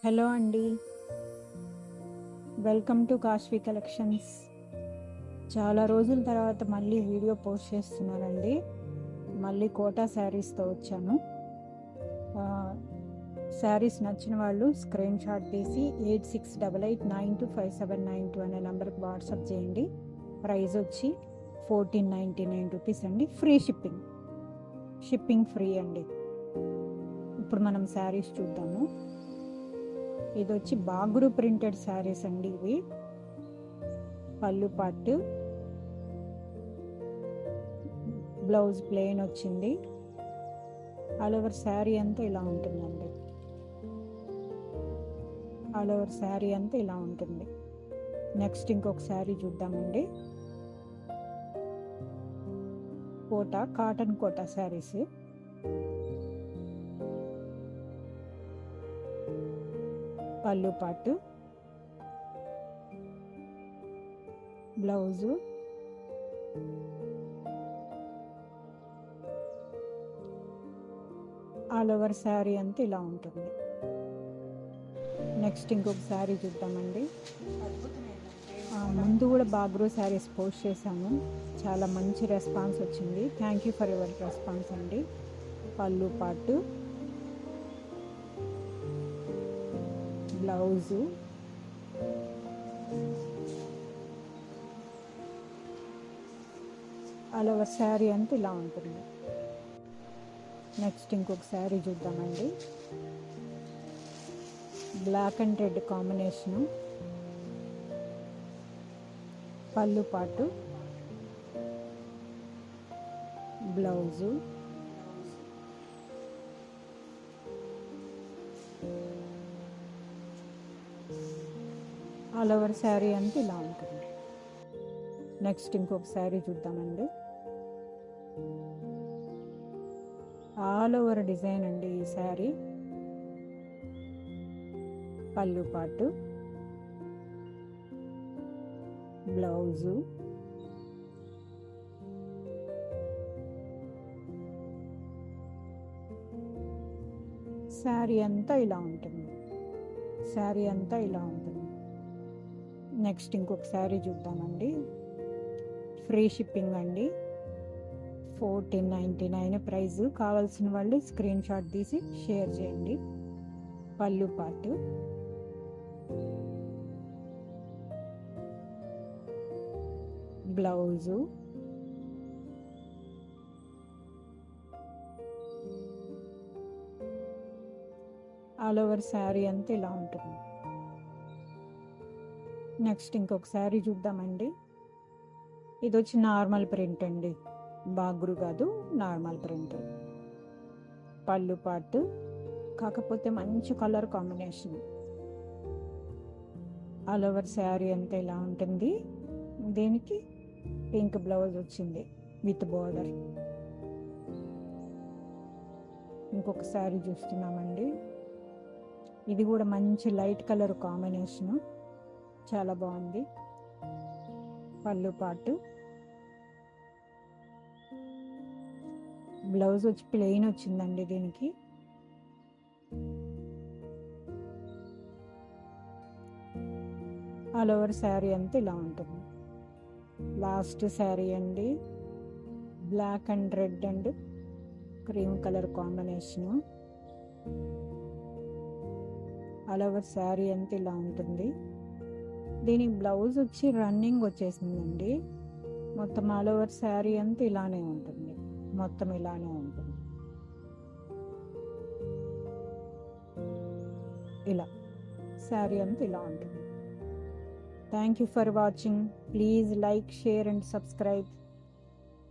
Hello అండి, welcome to Kashvi collections. చాలా రోజుల తర్వాత మళ్ళీ వీడియో పోస్ట్ చేస్తున్నానండి. మళ్ళీ కోటా శారీస్తో వచ్చాను. శారీస్ నచ్చిన వాళ్ళు స్క్రీన్ షాట్ తీసి 8688925792 అనే నెంబర్కి వాట్సాప్ చేయండి. ప్రైస్ వచ్చి 1499 రూపీస్ అండి. ఫ్రీ షిప్పింగ్ ఫ్రీ అండి. ఇప్పుడు మనం శారీస్ చూద్దాము. ఇది వచ్చి బాగురు ప్రింటెడ్ శారీస్ అండి. ఇవి పళ్ళు పాటు, బ్లౌజ్ ప్లెయిన్ వచ్చింది. ఆల్ ఓవర్ శారీ అంతా ఇలా ఉంటుందండి. ఆల్ ఓవర్ శారీ అంతా ఇలా ఉంటుంది. నెక్స్ట్ ఇంకొక శారీ చూద్దామండి. కాటన్ కోటా శారీస్. పళ్ళు పాటు, బ్లౌజు, ఆల్ ఓవర్ శారీ అంతా ఇలా ఉంటుంది. నెక్స్ట్ ఇంకొక శారీ చూద్దామండి. ముందు కూడా బాగ్రూ శారీస్ పోస్ట్ చేశాను. చాలా మంచి రెస్పాన్స్ వచ్చింది. Thank you for your response అండి. పళ్ళు పాటు, బ్లౌజు, ఆల్ ఓవర్ శారీ అంతా ఇలా ఉంటుంది. నెక్స్ట్ ఇంకొక శారీ చూద్దామండి. Black and red combination. పళ్ళు పాటు, బ్లౌజు, ఆల్ ఓవర్ శారీ అంతా ఇలా ఉంటుంది. నెక్స్ట్ ఇంకొక శారీ చూద్దామండి. ఆల్ ఓవర్ డిజైన్ అండి ఈ శారీ. పళ్ళు పాటు, బ్లౌజు, శారీ అంతా ఇలా ఉంటుంది. శారీ అంతా ఇలా ఉంటుంది. నెక్స్ట్ ఇంకొక శారీ చూద్దామండి. ఫ్రీ షిప్పింగ్ అండి. 1499 ప్రైస్. కావాల్సిన వాళ్ళు స్క్రీన్ షాట్ తీసి షేర్ చేయండి. పళ్ళు పాటు, బ్లౌజు, ఆల్ ఓవర్ శారీ అంతా ఇలా ఉంటుంది. నెక్స్ట్ ఇంకొక శారీ చూద్దామండి. ఇది వచ్చి నార్మల్ ప్రింట్ అండి, బాగ్రు కాదు, నార్మల్ ప్రింట్. పళ్ళు పాటు, కాకపోతే మంచి colour combination. All over sari అంతా ఇలా ఉంటుంది. దీనికి పింక్ బ్లౌజ్ వచ్చింది విత్ బోర్డర్. ఇంకొక శారీ చూస్తున్నామండి. ఇది కూడా మంచి లైట్ కలర్ కాంబినేషను, చాలా బాగుంది. పళ్ళు పాటు, బ్లౌజ్ వచ్చి ప్లెయిన్ వచ్చిందండి. దీనికి ఆల్ ఓవర్ శారీ అంతా ఇలా ఉంటుంది. లాస్ట్ శారీ అండి. Black and red and cream colour combination. All over sari అంతా ఇలా ఉంటుంది. దీని బ్లౌజ్ వచ్చి రన్నింగ్ వచ్చేసిందండి. మొత్తం ఆల్ ఓవర్ శారీ అంతా ఇలానే ఉంటుంది. మొత్తం ఇలానే ఉంటుంది. ఇలా శారీ అంతా ఇలా ఉంటుంది. Thank you for watching. Please like, share and subscribe.